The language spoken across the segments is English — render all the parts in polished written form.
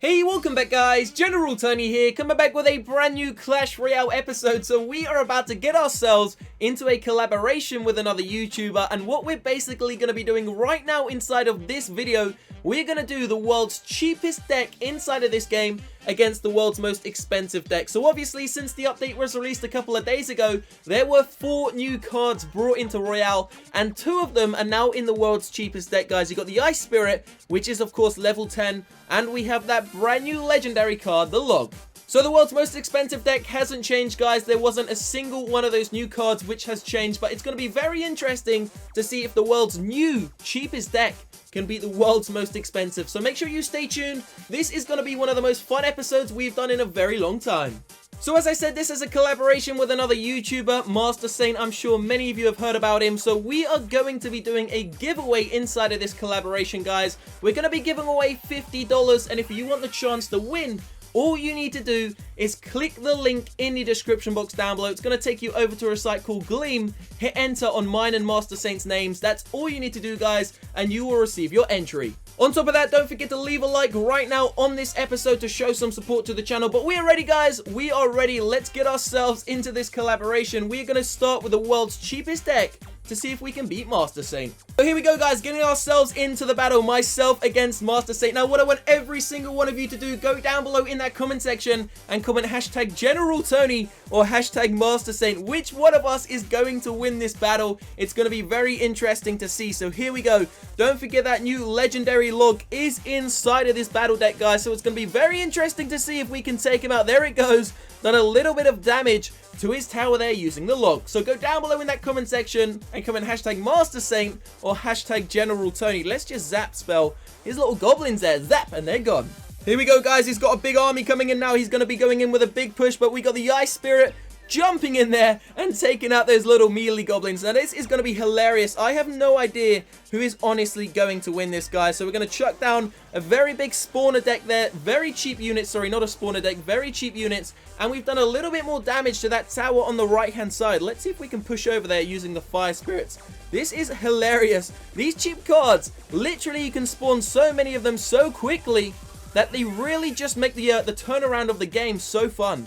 Hey, welcome back guys, General Tony here, coming back with a brand new Clash Royale episode. So we are about to get ourselves into a collaboration with another YouTuber, and what we're basically going to be doing right now inside of this video, we're going to do the world's cheapest deck inside of this game against the world's most expensive deck. So obviously, since the update was released a couple of days ago, there were 4 new cards brought into Royale, and 2 of them are now in the world's cheapest deck, guys. You got the Ice Spirit, which is of course level 10, and we have that brand new legendary card, the Log. So the world's most expensive deck hasn't changed, guys. There wasn't a single one of those new cards which has changed, but it's going to be very interesting to see if the world's new cheapest deck can beat the world's most expensive. So make sure you stay tuned. This is going to be one of the most fun episodes we've done in a very long time. So as I said, this is a collaboration with another YouTuber, Master Saint. I'm sure many of you have heard about him. So we are going to be doing a giveaway inside of this collaboration, guys. We're going to be giving away $50, and if you want the chance to win, all you need to do is click the link in the description box down below. It's going to take you over to a site called Gleam. Hit enter on mine and Master Saint's names. That's all you need to do, guys, and you will receive your entry. On top of that, don't forget to leave a like right now on this episode to show some support to the channel. But we are ready, guys. We are ready. Let's get ourselves into this collaboration. We're going to start with the world's cheapest deck to see if we can beat Master Saint. So here we go, guys, getting ourselves into the battle, myself against Master Saint. Now what I want every single one of you to do, go down below in that comment section and comment hashtag General Tony or hashtag Master Saint. Which one of us is going to win this battle? It's going to be very interesting to see. So here we go. Don't forget that new legendary Log is inside of this battle deck, guys, so it's going to be very interesting to see if we can take him out. There it goes. Done a little bit of damage to his tower there using the Log. So go down below in that comment section and comment hashtag Master Saint or hashtag General Tony. Let's just zap spell his little goblins there. Zap, and they're gone. Here we go, guys. He's got a big army coming in now. He's going to be going in with a big push, but we got the Ice Spirit jumping in there and taking out those little melee goblins. Now this is going to be hilarious. I have no idea who is honestly going to win this, guys. So we're going to chuck down a very big spawner deck there. Very cheap units. Sorry, not a spawner deck. Very cheap units. And we've done a little bit more damage to that tower on the right hand side. Let's see if we can push over there using the fire spirits. This is hilarious. These cheap cards, literally you can spawn so many of them so quickly that they really just make the turnaround of the game so fun.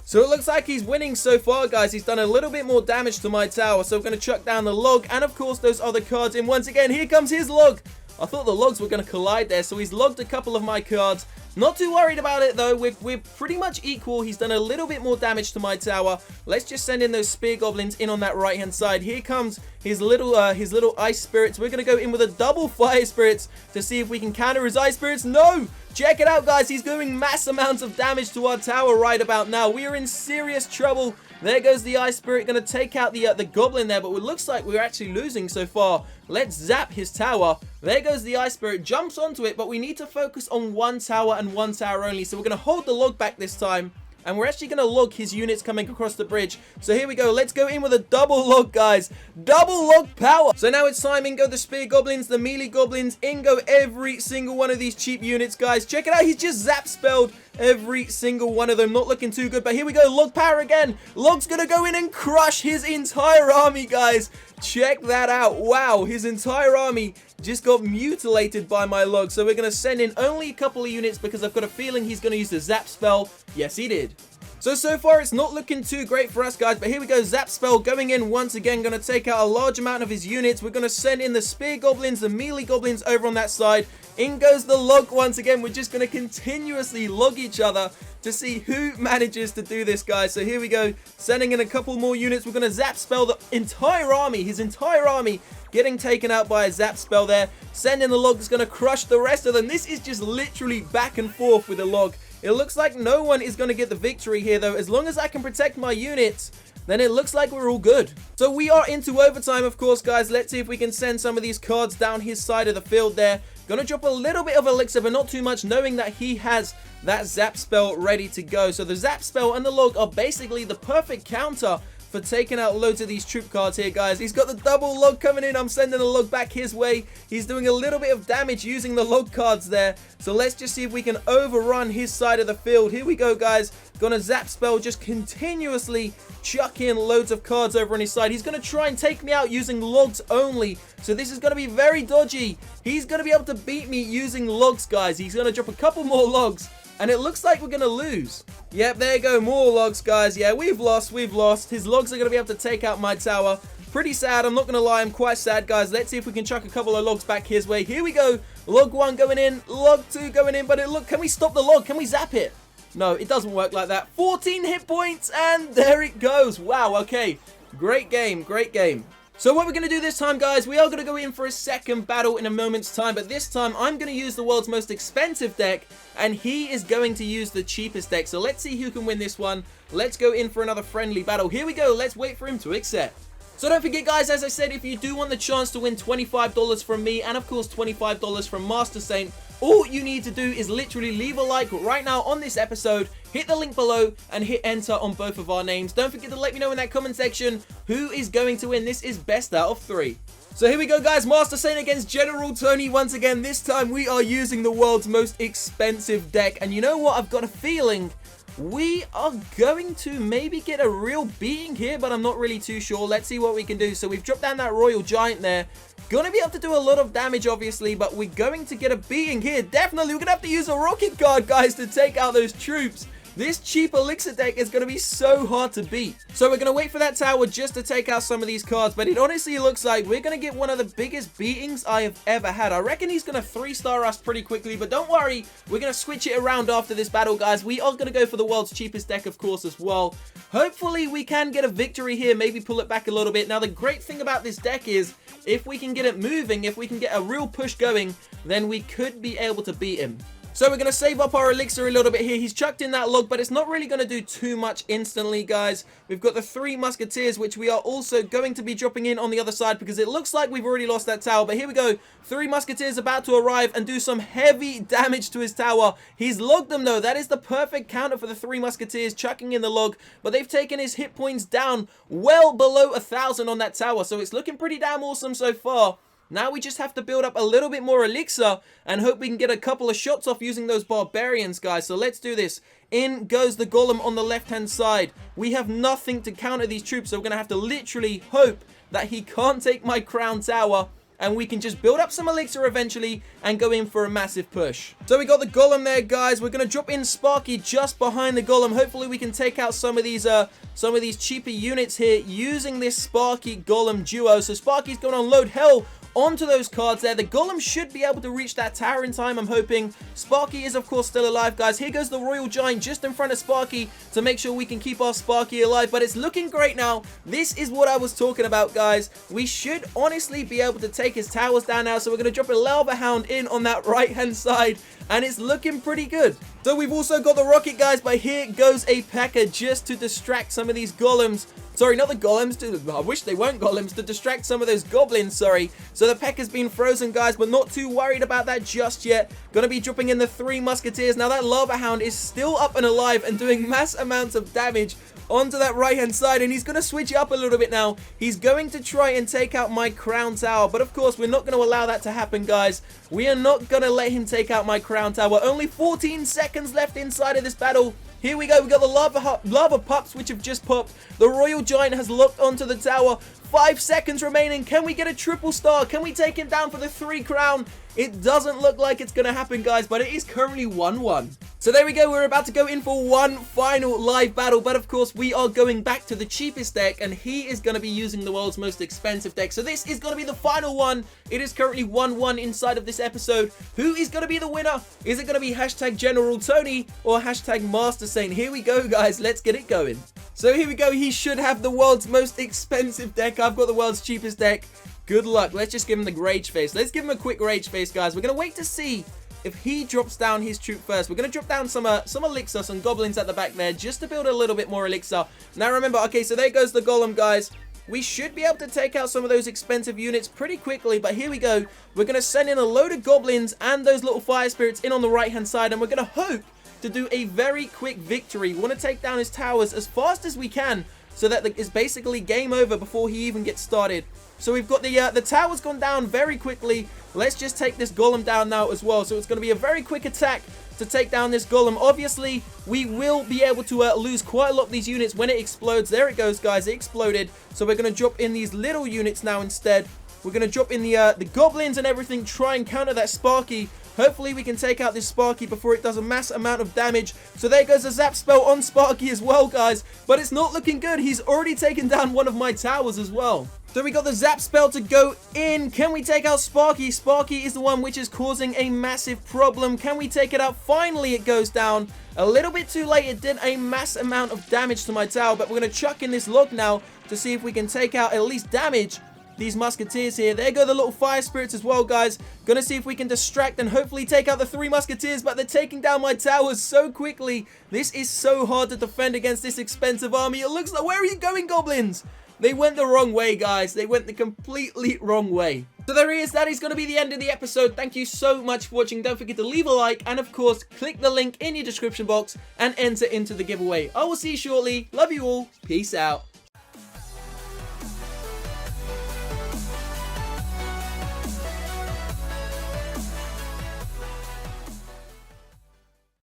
So it looks like he's winning so far, guys. He's done a little bit more damage to my tower. So we're going to chuck down the Log and, of course, those other cards in. Once again, here comes his Log. I thought the Logs were going to collide there. So he's logged a couple of my cards. Not too worried about it, though. We're pretty much equal. He's done a little bit more damage to my tower. Let's just send in those spear goblins in on that right-hand side. Here comes his little ice spirits. We're going to go in with a double fire spirits to see if we can counter his ice spirits. No! Check it out, guys. He's doing mass amounts of damage to our tower right about now. We are in serious trouble. There goes the Ice Spirit, going to take out the goblin there, but it looks like we're actually losing so far. Let's zap his tower. There goes the Ice Spirit, jumps onto it, but we need to focus on one tower and one tower only. So we're going to hold the Log back this time, and we're actually going to log his units coming across the bridge. So here we go. Let's go in with a double Log, guys. Double Log power. So now it's time. In go the spear goblins, the melee goblins. In go every single one of these cheap units, guys. Check it out. He's just zap spelled every single one of them. Not looking too good, but here we go. Log power again. Log's going to go in and crush his entire army, guys. Check that out. Wow, his entire army just got mutilated by my Log. So we're going to send in only a couple of units because I've got a feeling he's going to use the zap spell. Yes, he did. So far it's not looking too great for us, guys, but here we go. Zap spell going in once again, going to take out a large amount of his units. We're going to send in the spear goblins, the melee goblins over on that side. In goes the Log once again. We're just going to continuously log each other to see who manages to do this, guys. So here we go, sending in a couple more units. We're going to zap spell the entire army, his entire army getting taken out by a zap spell there. Send in the Log, is going to crush the rest of them. This is just literally back and forth with the Log. It looks like no one is going to get the victory here, though. As long as I can protect my units, then it looks like we're all good. So we are into overtime, of course, guys. Let's see if we can send some of these cards down his side of the field there. Gonna drop a little bit of elixir, but not too much, knowing that he has that zap spell ready to go. So the zap spell and the Log are basically the perfect counter for taking out loads of these troop cards here, guys. He's got the double log coming in. I'm sending a log back his way. He's doing a little bit of damage using the log cards there. So let's just see if we can overrun his side of the field. Here we go, guys. Gonna zap spell, just continuously chuck in loads of cards over on his side. He's gonna try and take me out using logs only. So this is gonna be very dodgy. He's gonna be able to beat me using logs, guys. He's gonna drop a couple more logs. And it looks like we're going to lose. Yep, there you go. More logs, guys. Yeah, we've lost. We've lost. His logs are going to be able to take out my tower. Pretty sad. I'm not going to lie. I'm quite sad, guys. Let's see if we can chuck a couple of logs back his way. Here we go. Log 1 going in. Log 2 going in. But look, can we stop the log? Can we zap it? No, it doesn't work like that. 14 hit points. And there it goes. Wow, okay. Great game. Great game. So what we're going to do this time, guys, we are going to go in for a second battle in a moment's time. But this time, I'm going to use the world's most expensive deck, and he is going to use the cheapest deck. So let's see who can win this one. Let's go in for another friendly battle. Here we go. Let's wait for him to accept. So don't forget, guys, as I said, if you do want the chance to win $25 from me and, of course, $25 from Master Saint, all you need to do is literally leave a like right now on this episode, hit the link below, and hit enter on both of our names. Don't forget to let me know in that comment section who is going to win. This is best out of 3. So here we go, guys. Master Saint against General Tony once again. This time we are using the world's most expensive deck. And you know what? I've got a feeling we are going to maybe get a real beating here, but I'm not really too sure. Let's see what we can do. So we've dropped down that Royal Giant there. Gonna be able to do a lot of damage, obviously, but we're going to get a beating here. Definitely, we're gonna have to use a rocket card, guys, to take out those troops. This cheap elixir deck is going to be so hard to beat. So we're going to wait for that tower just to take out some of these cards. But it honestly looks like we're going to get one of the biggest beatings I have ever had. I reckon he's going to 3-star us pretty quickly. But don't worry, we're going to switch it around after this battle, guys. We are going to go for the world's cheapest deck, of course, as well. Hopefully, we can get a victory here. Maybe pull it back a little bit. Now, the great thing about this deck is if we can get it moving, if we can get a real push going, then we could be able to beat him. So we're going to save up our elixir a little bit here. He's chucked in that log, but it's not really going to do too much instantly, guys. We've got the 3 musketeers, which we are also going to be dropping in on the other side because it looks like we've already lost that tower. But here we go. 3 musketeers about to arrive and do some heavy damage to his tower. He's logged them, though. That is the perfect counter for the 3 musketeers, chucking in the log. But they've taken his hit points down well below 1,000 on that tower. So it's looking pretty damn awesome so far. Now we just have to build up a little bit more elixir and hope we can get a couple of shots off using those barbarians, guys. So let's do this. In goes the golem on the left-hand side. We have nothing to counter these troops, so we're going to have to literally hope that he can't take my crown tower. And we can just build up some elixir eventually and go in for a massive push. So we got the golem there, guys. We're going to drop in Sparky just behind the golem. Hopefully we can take out some of these cheaper units here using this Sparky golem duo. So Sparky's going to unload hell onto those cards there. The golem should be able to reach that tower in time, I'm hoping. Sparky is, of course, still alive, guys. Here goes the Royal Giant just in front of Sparky to make sure we can keep our Sparky alive. But it's looking great now. This is what I was talking about, guys. We should honestly be able to take his towers down now. So we're going to drop a Lava Hound in on that right-hand side. And it's looking pretty good. So we've also got the rocket, guys. But here goes a P.E.K.K.A. just to distract some of these golems. Sorry, not the golems. I wish they weren't golems. To distract some of those goblins, sorry. So the P.E.K.K.A.'s been frozen, guys, but not too worried about that just yet. Gonna be dropping in the 3 musketeers. Now that Lava Hound is still up and alive and doing mass amounts of damage onto that right-hand side, and he's going to switch it up a little bit now. He's going to try and take out my crown tower, but of course, we're not going to allow that to happen, guys. We are not going to let him take out my crown tower. Only 14 seconds left inside of this battle. Here we go. We got the lava pups, which have just popped. The Royal Giant has locked onto the tower. 5 seconds remaining. Can we get a triple star? Can we take him down for the 3 crown? It doesn't look like it's going to happen, guys, but it is currently 1-1. So there we go. We're about to go in for one final live battle, but of course, we are going back to the cheapest deck, and he is going to be using the world's most expensive deck. So this is going to be the final one. It is currently 1-1 inside of this episode. Who is going to be the winner? Is it going to be hashtag General Tony or hashtag Master Saint? Here we go, guys. Let's get it going. So here we go. He should have the world's most expensive deck. I've got the world's cheapest deck. Good luck. Let's just give him the rage face. Let's give him a quick rage face, guys. We're going to wait to see if he drops down his troop first. We're going to drop down some elixir, some goblins at the back there, just to build a little bit more elixir. Now remember, okay, so there goes the golem, guys. We should be able to take out some of those expensive units pretty quickly, but here we go. We're going to send in a load of goblins and those little fire spirits in on the right-hand side, and we're going to hope to do a very quick victory. We want to take down his towers as fast as we can. so that it's basically game over before he even gets started. So we've got the tower's gone down very quickly. Let's just take this golem down now as well. So it's going to be a very quick attack to take down this golem. Obviously, we will be able to lose quite a lot of these units when it explodes. There it goes, guys. It exploded. So we're going to drop in these little units now instead. We're going to drop in the goblins and everything, try and counter that Sparky. Hopefully we can take out this Sparky before it does a mass amount of damage. So there goes a zap spell on Sparky as well, guys. But it's not looking good. He's already taken down one of my towers as well. So we got the zap spell to go in. Can we take out Sparky? Sparky is the one which is causing a massive problem. Can we take it out? Finally, it goes down. A little bit too late. It did a mass amount of damage to my tower, but we're going to chuck in this log now to see if we can take out at least damage these musketeers here. There go the little fire spirits as well, guys. Gonna see if we can distract and hopefully take out the 3 musketeers, but they're taking down my towers so quickly. This is so hard to defend against this expensive army. It looks like... Where are you going, goblins? They went the wrong way, guys. They went the completely wrong way. So there he is. That is going to be the end of the episode. Thank you so much for watching. Don't forget to leave a like and, of course, click the link in your description box and enter into the giveaway. I will see you shortly. Love you all. Peace out.